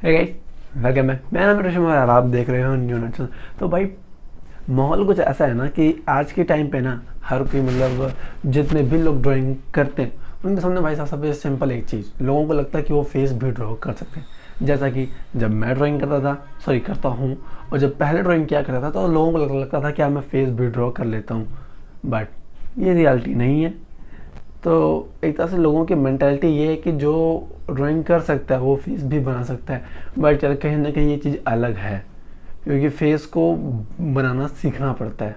है guys, welcome back. मेरा नाम है ऋषभ और आप देख रहे हो न्यू नेचुरल। तो भाई माहौल कुछ ऐसा है ना कि आज के टाइम पे ना हर कोई मतलब जितने भी लोग ड्राइंग करते हैं उनके सामने भाई साहब सबसे सिंपल एक चीज़, लोगों को लगता है कि वो फेस भी ड्रॉ कर सकते हैं। जैसा कि जब मैं ड्राइंग करता हूँ और जब पहले ड्राइंग किया करता था तो लोगों को लगता था कि मैं फेस भी ड्रॉ कर लेता हूँ, बट ये रियलिटी नहीं है। तो एक तरह से लोगों की मेंटालिटी ये है कि जो ड्राइंग कर सकता है वो फेस भी बना सकता है, बट यार कहीं ना कहीं ये चीज़ अलग है, क्योंकि फेस को बनाना सीखना पड़ता है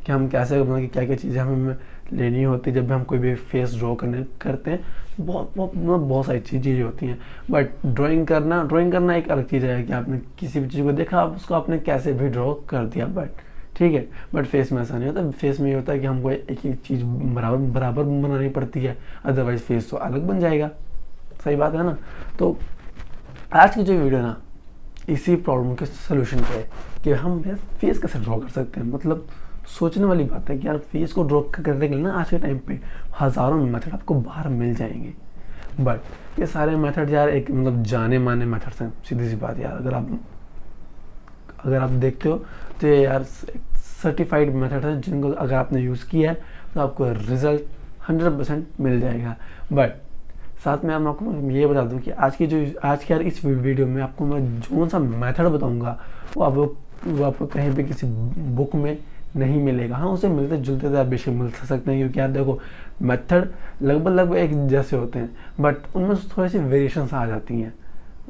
कि हम कैसे मतलब कि क्या क्या चीज़ें हमें लेनी होती है जब भी हम कोई भी फेस ड्रॉ करते हैं। बहुत सारी चीज़ें होती हैं, बट ड्राइंग करना एक अलग चीज़ है कि आपने किसी भी चीज़ को देखा, आप उसको आपने कैसे भी ड्रॉ कर दिया, बट ठीक है। बट फेस में ऐसा नहीं होता। फेस में ये होता है कि हमको एक ही चीज़ बराबर बनानी पड़ती है, अदरवाइज फेस तो अलग बन जाएगा। सही बात है ना। तो आज की जो वीडियो ना इसी प्रॉब्लम के सोल्यूशन पे है कि हम फेस कैसे ड्रॉ कर सकते हैं। मतलब सोचने वाली बात है कि यार फेस को ड्रॉ करने के लिए ना आज के टाइम पे हज़ारों मेथड आपको बाहर मिल जाएंगे, बट ये सारे मेथड यार एक मतलब जाने माने मेथड्स हैं। सीधी सी बात यार, अगर आप देखते हो तो ये यार सर्टिफाइड मेथड है जिनको अगर आपने यूज़ किया है तो आपको रिजल्ट 100% मिल जाएगा। बट साथ में मैं आपको ये बता दूं कि आज की यार इस वीडियो में आपको मैं जो सा मेथड बताऊंगा वो आपको कहीं भी किसी बुक में नहीं मिलेगा। हाँ, उसे मिलते जुलते तो आप बेशक मिल सकते हैं, क्योंकि यार देखो मेथड लगभग एक जैसे होते हैं, बट उनमें थोड़ी सी वेरिएशंस आ जाती हैं,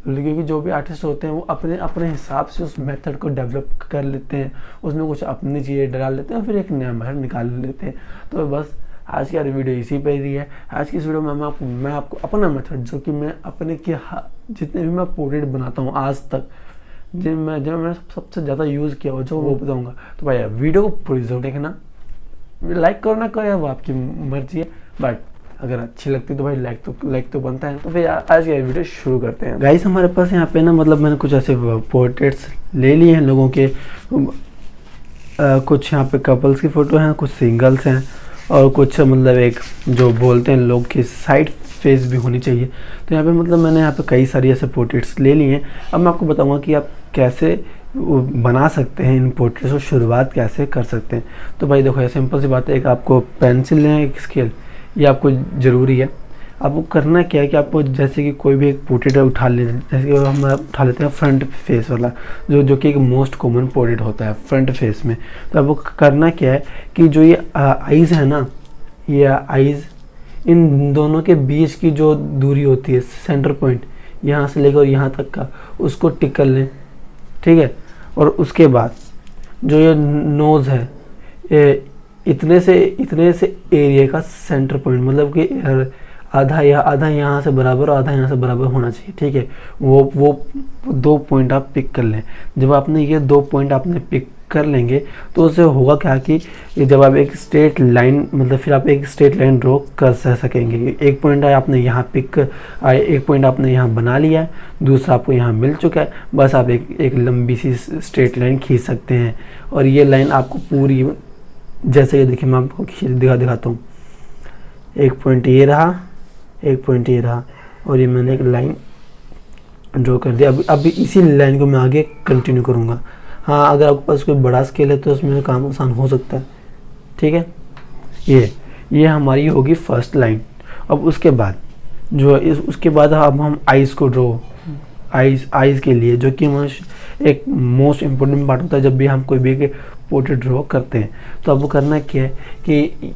क्योंकि जो भी आर्टिस्ट होते हैं वो अपने हिसाब से उस मेथड को डेवलप कर लेते हैं, उसमें कुछ अपनी चीज़ें डाल लेते हैं, फिर एक नया मेथड निकाल लेते हैं। तो बस आज की वीडियो इसी पर ही है। आज की इस वीडियो में मैं आपको अपना मेथड जो कि मैं अपने के जितने भी मैं पोर्ट्रेट बनाता हूँ आज तक, मैंने सबसे ज़्यादा यूज़ किया हो जो वो बताऊँगा। तो भाई वीडियो को पूरी जरूर देखना, लाइक करो ना करो वो आपकी मर्जी है, बट अगर अच्छी लगती तो भाई लाइक तो बनता है। तो फिर आज की वीडियो शुरू करते हैं। गाइस हमारे पास यहाँ पे ना मतलब मैंने कुछ ऐसे पोर्ट्रेट्स ले लिए हैं लोगों के, कुछ यहाँ पे कपल्स की फ़ोटो हैं, कुछ सिंगल्स हैं, और कुछ मतलब एक जो बोलते हैं लोग की साइड फेस भी होनी चाहिए। तो यहाँ पे मतलब मैंने यहाँ पे कई सारी ऐसे पोर्ट्रेट्स ले लिए हैं। अब मैं आपको बताऊँगा कि आप कैसे बना सकते हैं इन पोर्ट्रेट्स को, शुरुआत कैसे कर सकते हैं। तो भाई देखो ये सिंपल सी बात है, एक आपको पेंसिल लेना है, एक स्केल, ये आपको ज़रूरी है। आपको करना क्या है कि आपको जैसे कि कोई भी एक पोर्ट्रेट उठा ले, जैसे कि हम उठा लेते हैं फ्रंट फेस वाला, जो कि एक मोस्ट कॉमन पोर्ट्रेट होता है फ्रंट फेस में। तो आपको करना क्या है कि जो ये आइज़ है ना, ये आइज़, इन दोनों के बीच की जो दूरी होती है, सेंटर पॉइंट यहाँ से लेकर यहाँ तक का, उसको टिक कर लें, ठीक है। और उसके बाद जो ये नोज़ है, ये इतने से एरिया का सेंटर पॉइंट, मतलब कि आधा यहाँ से बराबर और आधा यहाँ से बराबर होना चाहिए, ठीक है। वो 2 पॉइंट आप पिक कर लें। जब आपने ये 2 पॉइंट आपने पिक कर लेंगे तो उससे होगा क्या कि जब आप एक स्ट्रेट लाइन मतलब फिर आप एक स्ट्रेट लाइन ड्रॉ कर सकेंगे। एक पॉइंट आपने यहाँ एक पॉइंट आपने यहाँ बना लिया है, दूसरा आपको यहाँ मिल चुका है, बस आप एक लंबी सी स्ट्रेट लाइन खींच सकते हैं। और ये लाइन आपको पूरी, जैसे ये देखिए मैं आपको दिखाता हूँ, एक पॉइंट ये रहा, एक पॉइंट ये रहा, और ये मैंने एक लाइन ड्रॉ कर दिया। अब इसी लाइन को मैं आगे कंटिन्यू करूँगा। हाँ, अगर आपके पास कोई बड़ा स्केल है तो उसमें काम आसान हो सकता है, ठीक है। ये हमारी होगी फर्स्ट लाइन। अब उसके बाद उसके बाद अब हम आइज़ को ड्रॉ, आइज़ के लिए, जो कि एक मोस्ट इम्पोर्टेंट पार्ट होता है जब भी हम कोई भी पोर्ट्रेट ड्रॉ करते हैं। तो आपको करना क्या है कि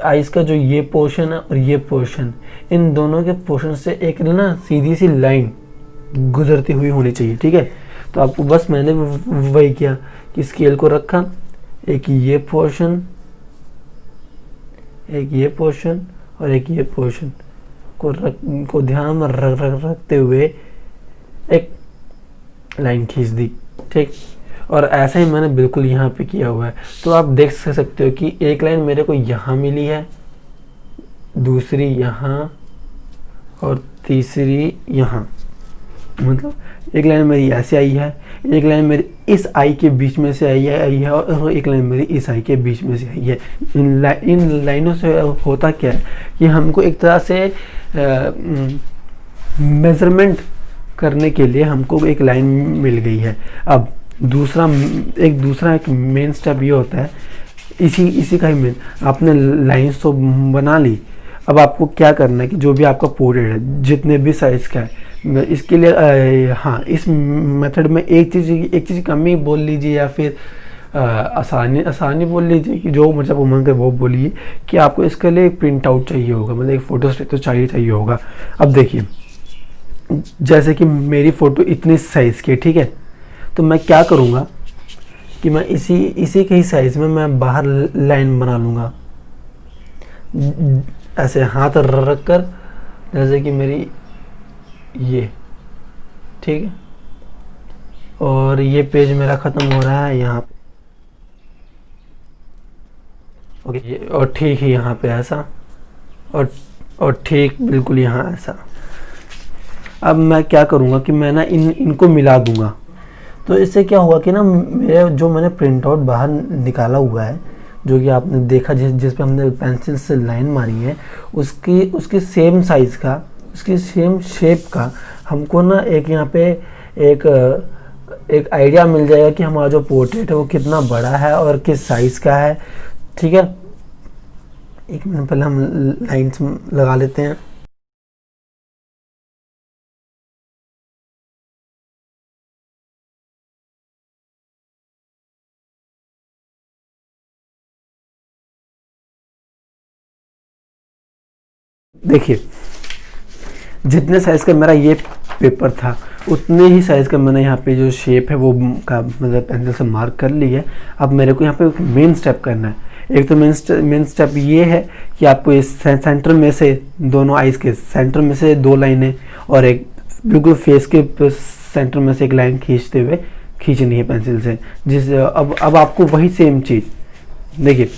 आइज़ का जो ये पोर्शन है और ये पोर्शन, इन दोनों के पोर्शन से एक ना सीधी सी लाइन गुजरती हुई होनी चाहिए, ठीक है। तो आपको बस मैंने वही किया कि स्केल को रखा, एक ये पोर्शन, एक ये पोर्शन और एक ये पोर्शन को ध्यान में रखते हुए एक लाइन खींच दी, ठीक। और ऐसा ही मैंने बिल्कुल यहाँ पे किया हुआ है। तो आप देख सकते हो कि एक लाइन मेरे को यहाँ मिली है, दूसरी यहाँ और तीसरी यहाँ, मतलब एक लाइन मेरी ऐसे आई है, एक लाइन मेरी इस आई के बीच में से आई है और एक लाइन मेरी इस आई के बीच में से आई है। इन लाइनों से होता क्या है कि हमको एक तरह से मेजरमेंट करने के लिए हमको एक लाइन मिल गई है। अब दूसरा एक मेन स्टेप ये होता है, इसी का ही मेन, आपने लाइन्स तो बना ली। अब आपको क्या करना है कि जो भी आपका पोर्ट्रेट है जितने भी साइज़ का है, इसके लिए हाँ, इस मेथड में एक चीज़ कमी बोल लीजिए या फिर आसानी बोल लीजिए, कि जो मतलब मन करे वो बोलिए, कि आपको इसके लिए प्रिंट आउट चाहिए होगा, मतलब एक फ़ोटो स्टेट तो चाहिए होगा। अब देखिए, जैसे कि मेरी फ़ोटो इतनी साइज़ की है, ठीक है, तो मैं क्या करूँगा कि मैं इसी के ही साइज़ में मैं बाहर लाइन बना लूँगा, ऐसे हाथ रख कर, जैसे कि मेरी ये, ठीक है, और ये पेज मेरा ख़त्म हो रहा है यहाँ पे, ओके, ये और ठीक है यहाँ पे ऐसा, और ठीक बिल्कुल यहाँ ऐसा। अब मैं क्या करूँगा कि मैं ना इनको मिला दूँगा, तो इससे क्या हुआ कि ना मैंने प्रिंट आउट बाहर निकाला हुआ है, जो कि आपने देखा जिस पे हमने पेंसिल से लाइन मारी है, उसकी सेम साइज़ का, उसकी सेम शेप का हमको ना एक यहाँ पे एक आइडिया मिल जाएगा कि हमारा जो पोर्ट्रेट है वो कितना बड़ा है और किस साइज़ का है। ठीक है, एक मिनट पहले हम लाइन्स लगा लेते हैं। देखिए, जितने साइज़ का मेरा ये पेपर था उतने ही साइज़ का मैंने यहाँ पे जो शेप है वो का मतलब पेंसिल से मार्क कर ली है। अब मेरे को यहाँ पे एक मेन स्टेप करना है। एक तो मेन स्टेप ये है कि आपको इस सेंटर में से, दोनों आइज़ के सेंटर में से 2 लाइनें और एक बिल्कुल फेस के सेंटर में से एक लाइन खींचनी है पेंसिल से। अब आपको वही सेम चीज़ देखिए,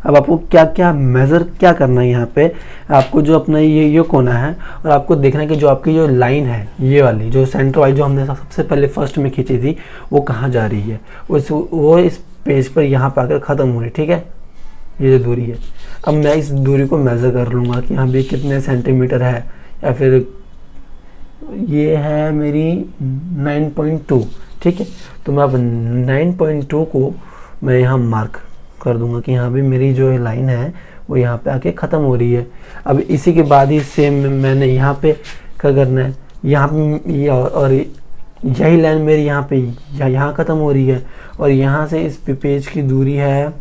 अब आपको क्या मेज़र क्या करना है यहाँ पे, आपको जो अपना ये कोना है, और आपको देखना है कि जो आपकी जो लाइन है ये वाली जो सेंटर वाली जो हमने सबसे पहले फर्स्ट में खींची थी वो कहाँ जा रही है, वो इस पेज पर यहाँ पर आकर ख़त्म हो रही है। ठीक है, ये जो दूरी है, अब मैं इस दूरी को मेज़र कर लूँगा कि यहाँ भी कितने सेंटीमीटर है, या फिर ये है मेरी 9.2। ठीक है, तो मैं अब 9.2 को मैं यहाँ मार्क कर दूंगा कि यहाँ भी मेरी जो लाइन है वो यहाँ पे आके ख़त्म हो रही है। अब इसी के बाद ही सेम मैंने यहाँ पे क्या करना है, यहाँ पे और यही लाइन मेरी यहाँ पे यहाँ ख़त्म हो रही है, और यहाँ से इस पेज की दूरी है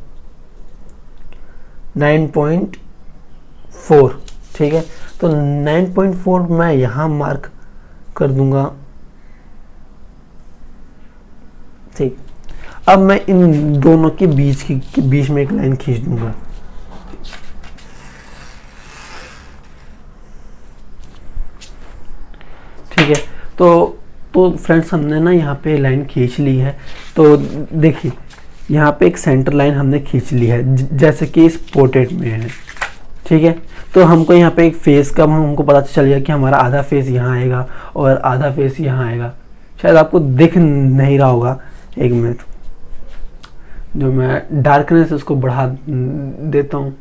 9.4। ठीक है, तो 9.4 मैं यहाँ मार्क कर दूंगा। ठीक, अब मैं इन दोनों के बीच में एक लाइन खींच दूंगा। ठीक है, तो फ्रेंड्स हमने ना यहाँ पे लाइन खींच ली है। तो देखिए, यहाँ पे एक सेंटर लाइन हमने खींच ली है जैसे कि इस पोर्ट्रेट में है। ठीक है, तो हमको यहाँ पे एक फेस का हमको पता चल गया कि हमारा आधा फेस यहाँ आएगा और आधा फेस यहाँ आएगा। शायद आपको दिख नहीं रहा होगा, एक मिनट, जो मैं डार्कनेस उसको बढ़ा देता हूँ।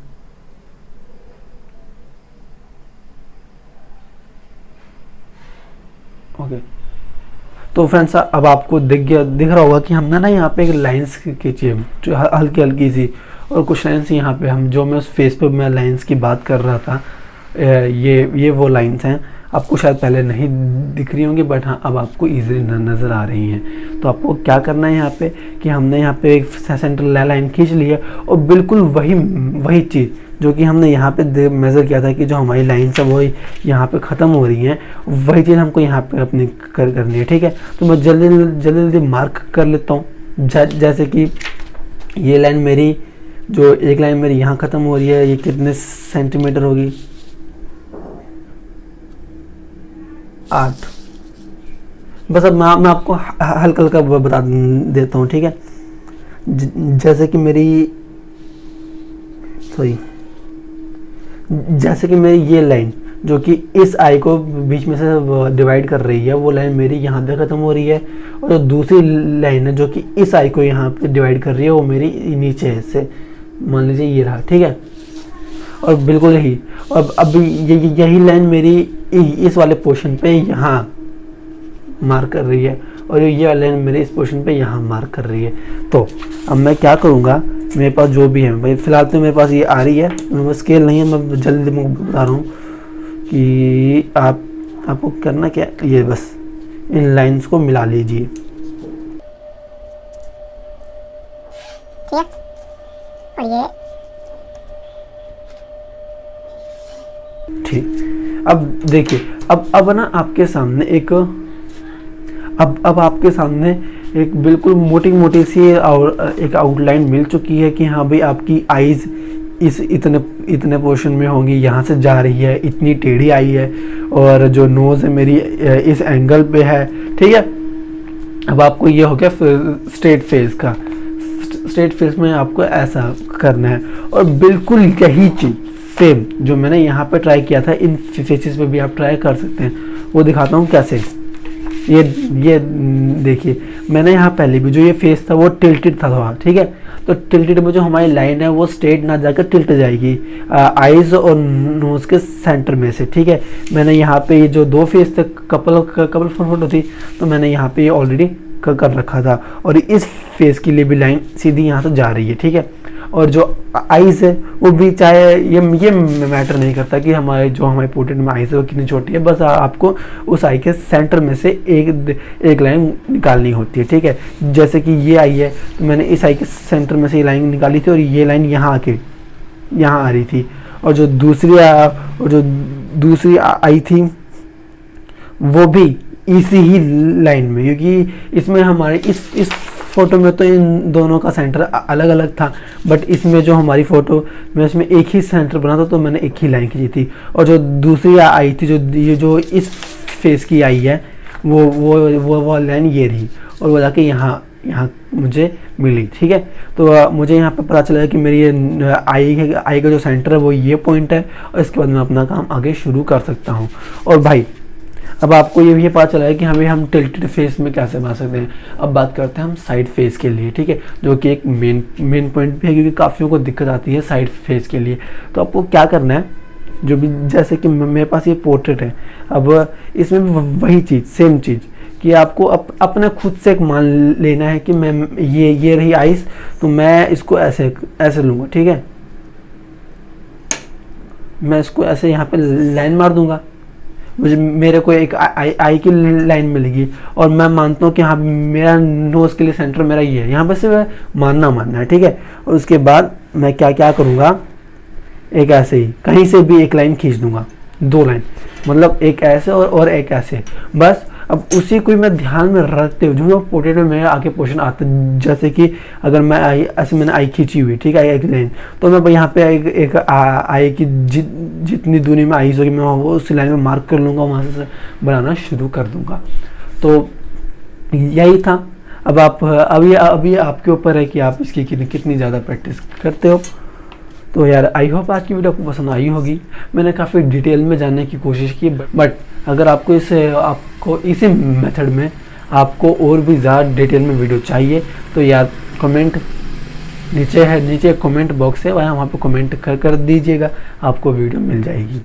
ओके, तो फ्रेंड्स अब आपको दिख रहा होगा कि हमने ना यहाँ पे एक लाइंस खींची है जो हल्की हल्की सी, और कुछ लाइंस यहाँ पे जो मैं उस फेस पे मैं लाइंस की बात कर रहा था, ये वो लाइंस हैं। आपको शायद पहले नहीं दिख रही होंगी, बट हाँ अब आपको इजीली नज़र आ रही हैं। तो आपको क्या करना है यहाँ पे कि हमने यहाँ पे एक सेंटर लाइन खींच ली है, और बिल्कुल वही चीज़ जो कि हमने यहाँ पे मेज़र किया था कि जो हमारी लाइन्स है वो यहाँ पे ख़त्म हो रही हैं, वही चीज़ हमको यहाँ पे अपनी करनी है। ठीक है, तो मैं जल्दी मार्क कर लेता हूँ। जैसे कि ये लाइन मेरी, जो एक लाइन मेरी यहाँ ख़त्म हो रही है, ये कितने सेंटीमीटर होगी, 8। बस अब मैं आपको हल्का हल्का बता देता हूँ। ठीक है, जैसे कि मेरी ये लाइन जो कि इस आई को बीच में से डिवाइड कर रही है, वो लाइन मेरी यहाँ पे ख़त्म हो रही है, और जो दूसरी लाइन है जो कि इस आई को यहाँ पे डिवाइड कर रही है वो मेरी नीचे है, इससे मान लीजिए ये रहा। ठीक है, और बिल्कुल यही, अब यही लाइन मेरी इस वाले पोर्शन पे यहाँ मार्क कर रही है और ये वाली लाइन मेरे इस पोर्शन पे यहाँ मार्क कर रही है। तो अब मैं क्या करूँगा, मेरे पास जो भी है भाई फ़िलहाल तो मेरे पास ये आ रही है, मेरे पास स्केल नहीं है, मैं जल्दी मैं बता रहा हूँ कि आपको करना क्या, ये बस इन लाइंस को मिला लीजिए। और ये ठीक। अब देखिए, अब ना आपके सामने एक अब आपके सामने एक बिल्कुल मोटी सी एक आउटलाइन मिल चुकी है कि हाँ भाई आपकी आईज इस इतने पोर्शन में होंगी, यहाँ से जा रही है, इतनी टेढ़ी आई है और जो नोज़ है मेरी इस एंगल पे है, ठीक है। अब आपको ये हो गया स्ट्रेट फेस का। स्ट्रेट फेस में आपको ऐसा करना है और बिल्कुल यही चीज़ सेम जो मैंने यहाँ पे ट्राई किया था, इन फेसेस पे भी आप ट्राई कर सकते हैं। वो दिखाता हूँ कैसे। ये देखिए, मैंने यहाँ पहले भी जो ये फेस था वो टिल्टेड था थोड़ा, ठीक है। तो टिल्टेड में जो हमारी लाइन है वो स्ट्रेट ना जाकर टिल्ट जाएगी आईज और नोज के सेंटर में से, ठीक है। मैंने यहाँ पे ये जो दो फेस थे, कपल फोटो थी, तो मैंने यहाँ पे ये ऑलरेडी कर रखा था और इस फेस के लिए भी लाइन सीधी यहाँ से जा रही है, ठीक है। और जो आईज है वो भी, चाहे ये मैटर नहीं करता कि हमारे पोर्ट्रेट में आईज है वो कितनी छोटी है, बस आपको उस आई के सेंटर में से एक लाइन निकालनी होती है, ठीक है। जैसे कि ये आई है तो मैंने इस आई के सेंटर में से ये लाइन निकाली थी और ये लाइन यहाँ आके यहाँ आ रही थी। और जो दूसरी आई थी वो भी इसी ही लाइन में, क्योंकि इसमें हमारे इस फोटो में तो इन दोनों का सेंटर अलग अलग था, बट इसमें जो हमारी फ़ोटो में इसमें एक ही सेंटर बना था, तो मैंने एक ही लाइन खींची थी। और जो दूसरी आई थी, जो इस फेस की आई है, वो लाइन ये रही और वो जाके यहाँ मुझे मिली, ठीक है। तो मुझे यहाँ पे पता चला कि मेरी ये आई का जो सेंटर है वो ये पॉइंट है और इसके बाद मैं अपना काम आगे शुरू कर सकता हूँ। और भाई अब आपको ये भी पता चला है कि हम टिल्टेड फेस में कैसे बना सकते हैं। अब बात करते हैं हम साइड फेस के लिए, ठीक है, जो कि एक मेन पॉइंट भी है, क्योंकि काफ़ियों को दिक्कत आती है साइड फेस के लिए। तो आपको क्या करना है, जो भी जैसे कि मेरे पास ये पोर्ट्रेट है, अब इसमें वही चीज़ सेम चीज़ कि आपको अपने खुद से एक मान लेना है कि मैं ये रही आइस, तो मैं इसको ऐसे लूँगा, ठीक है। मैं इसको ऐसे यहाँ पे लाइन मार दूंगा, मेरे को एक आई की लाइन मिलेगी और मैं मानता हूँ कि हाँ मेरा नोज़ के लिए सेंटर मेरा ये है, यहाँ पे सिर्फ मानना है, ठीक है। और उसके बाद मैं क्या करूँगा, एक ऐसे ही कहीं से भी एक लाइन खींच दूंगा, दो लाइन, मतलब एक ऐसे और एक ऐसे, बस। अब उसी को मैं ध्यान में रखते हुए जो पोर्ट्रेट में मेरे आगे पोर्शन आता है, जैसे कि अगर मैं मैंने आई खींची हुई, ठीक है, एक लाइन, तो मैं यहाँ पे एक आई की जितनी दूरी में आईज होगी मैं वो उस लाइन में मार्क कर लूँगा, वहाँ से बनाना शुरू कर दूँगा। तो यही था। अब अभी आपके ऊपर है कि आप इसकी कितनी ज़्यादा प्रैक्टिस करते हो। तो यार आई होप आज की वीडियो आपको पसंद आई होगी। मैंने काफ़ी डिटेल में जानने की कोशिश की, बट अगर आपको इसी मेथड में आपको और भी ज़्यादा डिटेल में वीडियो चाहिए तो यार कमेंट नीचे कमेंट बॉक्स है, वहाँ पे कमेंट कर दीजिएगा, आपको वीडियो मिल जाएगी।